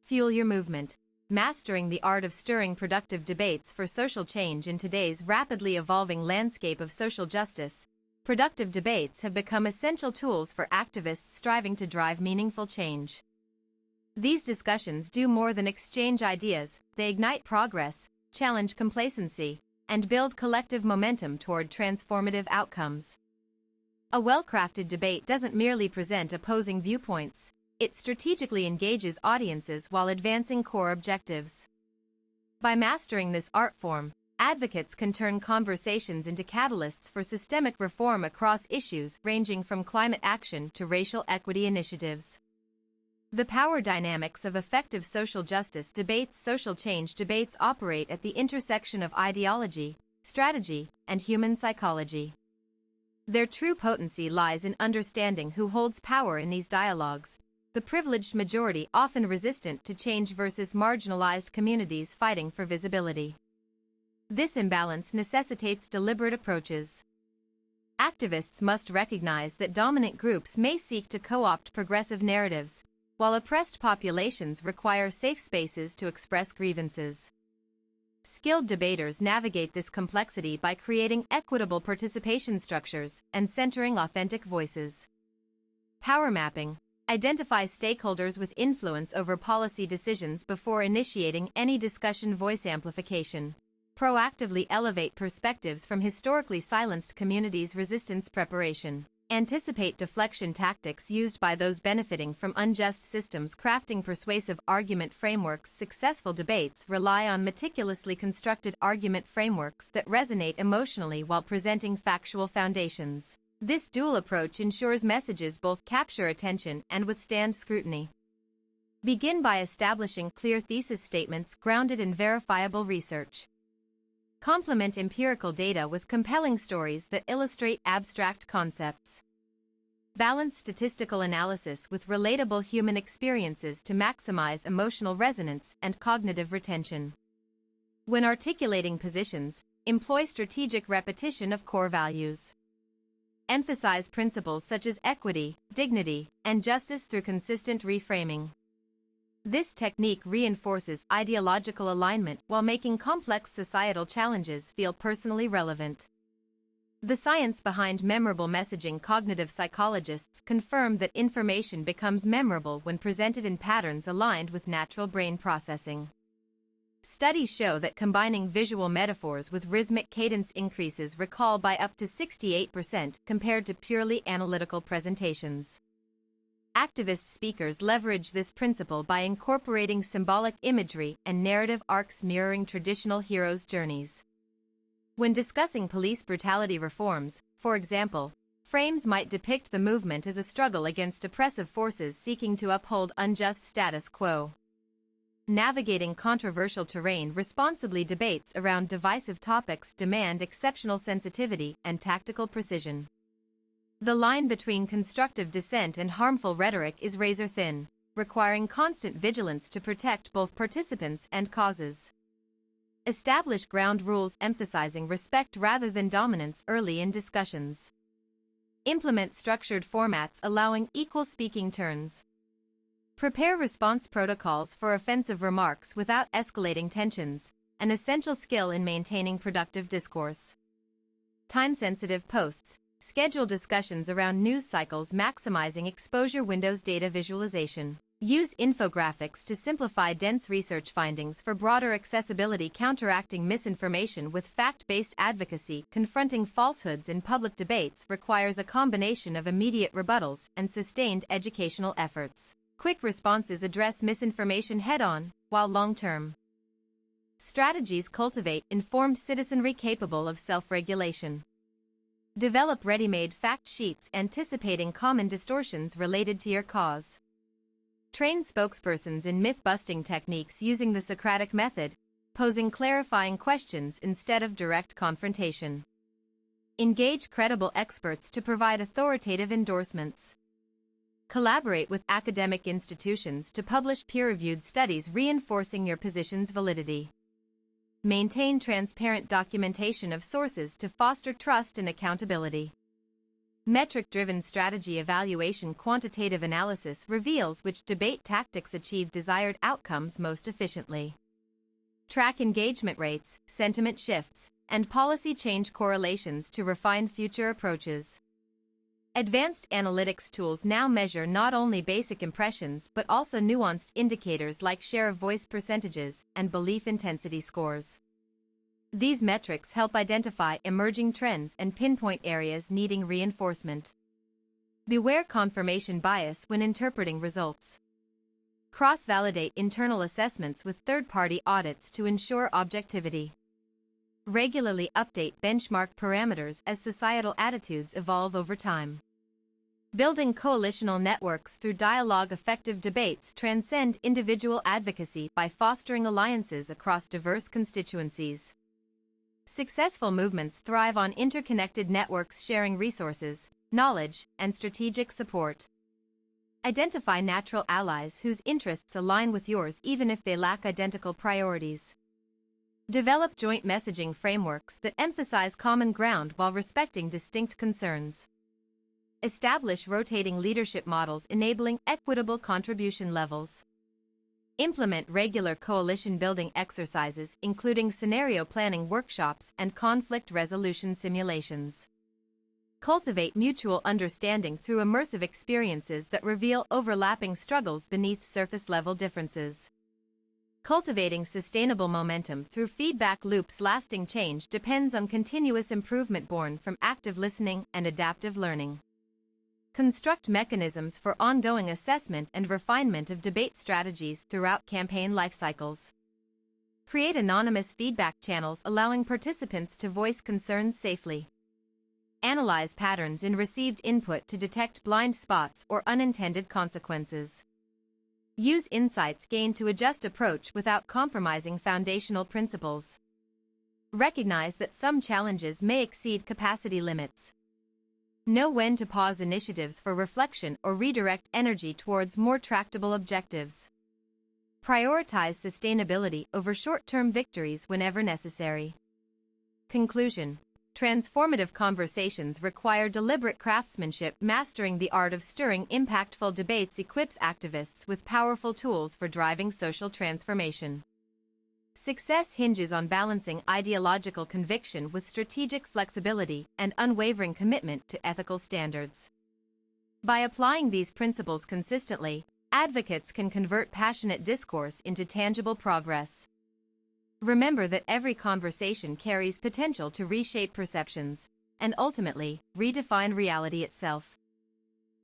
Fuel your movement. Mastering the art of stirring productive debates for social change in today's rapidly evolving landscape of social justice. Productive debates have become essential tools for activists striving to drive meaningful change. These discussions do more than exchange ideas, they ignite progress, challenge complacency, and build collective momentum toward transformative outcomes. A well-crafted debate doesn't merely present opposing viewpoints, it strategically engages audiences while advancing core objectives. By mastering this art form, advocates can turn conversations into catalysts for systemic reform across issues ranging from climate action to racial equity initiatives. The power dynamics of effective social justice debates. Social change debates operate at the intersection of ideology, strategy, and human psychology. Their true potency lies in understanding who holds power in these dialogues, the privileged majority often resistant to change versus marginalized communities fighting for visibility. This imbalance necessitates deliberate approaches. Activists must recognize that dominant groups may seek to co-opt progressive narratives, while oppressed populations require safe spaces to express grievances. Skilled debaters navigate this complexity by creating equitable participation structures and centering authentic voices. Power mapping. Identify stakeholders with influence over policy decisions before initiating any discussion. Voice amplification. Proactively elevate perspectives from historically silenced communities. Resistance preparation. Anticipate deflection tactics used by those benefiting from unjust systems. Crafting persuasive argument frameworks. Successful debates rely on meticulously constructed argument frameworks that resonate emotionally while presenting factual foundations. This dual approach ensures messages both capture attention and withstand scrutiny. Begin by establishing clear thesis statements grounded in verifiable research. Complement empirical data with compelling stories that illustrate abstract concepts. Balance statistical analysis with relatable human experiences to maximize emotional resonance and cognitive retention. When articulating positions, employ strategic repetition of core values. Emphasize principles such as equity, dignity, and justice through consistent reframing. This technique reinforces ideological alignment while making complex societal challenges feel personally relevant. The science behind memorable messaging. Cognitive psychologists confirm that information becomes memorable when presented in patterns aligned with natural brain processing. Studies show that combining visual metaphors with rhythmic cadence increases recall by up to 68% compared to purely analytical presentations. Activist speakers leverage this principle by incorporating symbolic imagery and narrative arcs mirroring traditional heroes' journeys. When discussing police brutality reforms, for example, frames might depict the movement as a struggle against oppressive forces seeking to uphold unjust status quo. Navigating controversial terrain responsibly. Debates around divisive topics demand exceptional sensitivity and tactical precision. The line between constructive dissent and harmful rhetoric is razor thin, requiring constant vigilance to protect both participants and causes. Establish ground rules emphasizing respect rather than dominance early in discussions. Implement structured formats allowing equal speaking turns. Prepare response protocols for offensive remarks without escalating tensions, an essential skill in maintaining productive discourse. Time-sensitive posts. Schedule discussions around news cycles maximizing exposure windows. Data visualization. Use infographics to simplify dense research findings for broader accessibility. Counteracting misinformation with fact-based advocacy. Confronting falsehoods in public debates requires a combination of immediate rebuttals and sustained educational efforts. Quick responses address misinformation head-on, while long-term strategies cultivate informed citizenry capable of self-regulation. Develop ready-made fact sheets anticipating common distortions related to your cause. Train spokespersons in myth-busting techniques using the Socratic method, posing clarifying questions instead of direct confrontation. Engage credible experts to provide authoritative endorsements. Collaborate with academic institutions to publish peer-reviewed studies reinforcing your position's validity. Maintain transparent documentation of sources to foster trust and accountability. Metric-driven strategy evaluation quantitative analysis reveals which debate tactics achieve desired outcomes most efficiently. Track engagement rates, sentiment shifts, and policy change correlations to refine future approaches. Advanced analytics tools now measure not only basic impressions but also nuanced indicators like share of voice percentages and belief intensity scores. These metrics help identify emerging trends and pinpoint areas needing reinforcement. Beware confirmation bias when interpreting results. Cross-validate internal assessments with third-party audits to ensure objectivity. Regularly update benchmark parameters as societal attitudes evolve over time. Building coalitional networks through dialogue. Effective debates transcend individual advocacy by fostering alliances across diverse constituencies. Successful movements thrive on interconnected networks sharing resources, knowledge, and strategic support. Identify natural allies whose interests align with yours even if they lack identical priorities. Develop joint messaging frameworks that emphasize common ground while respecting distinct concerns. Establish rotating leadership models enabling equitable contribution levels. Implement regular coalition-building exercises including scenario planning workshops and conflict resolution simulations. Cultivate mutual understanding through immersive experiences that reveal overlapping struggles beneath surface-level differences. Cultivating sustainable momentum through feedback loops. Lasting change depends on continuous improvement born from active listening and adaptive learning. Construct mechanisms for ongoing assessment and refinement of debate strategies throughout campaign life cycles. Create anonymous feedback channels allowing participants to voice concerns safely. Analyze patterns in received input to detect blind spots or unintended consequences. Use insights gained to adjust approach without compromising foundational principles. Recognize that some challenges may exceed capacity limits. Know when to pause initiatives for reflection or redirect energy towards more tractable objectives. Prioritize sustainability over short-term victories whenever necessary. Conclusion: transformative conversations require deliberate craftsmanship. Mastering the art of stirring impactful debates equips activists with powerful tools for driving social transformation. Success hinges on balancing ideological conviction with strategic flexibility and unwavering commitment to ethical standards. By applying these principles consistently, advocates can convert passionate discourse into tangible progress. Remember that every conversation carries potential to reshape perceptions and ultimately redefine reality itself.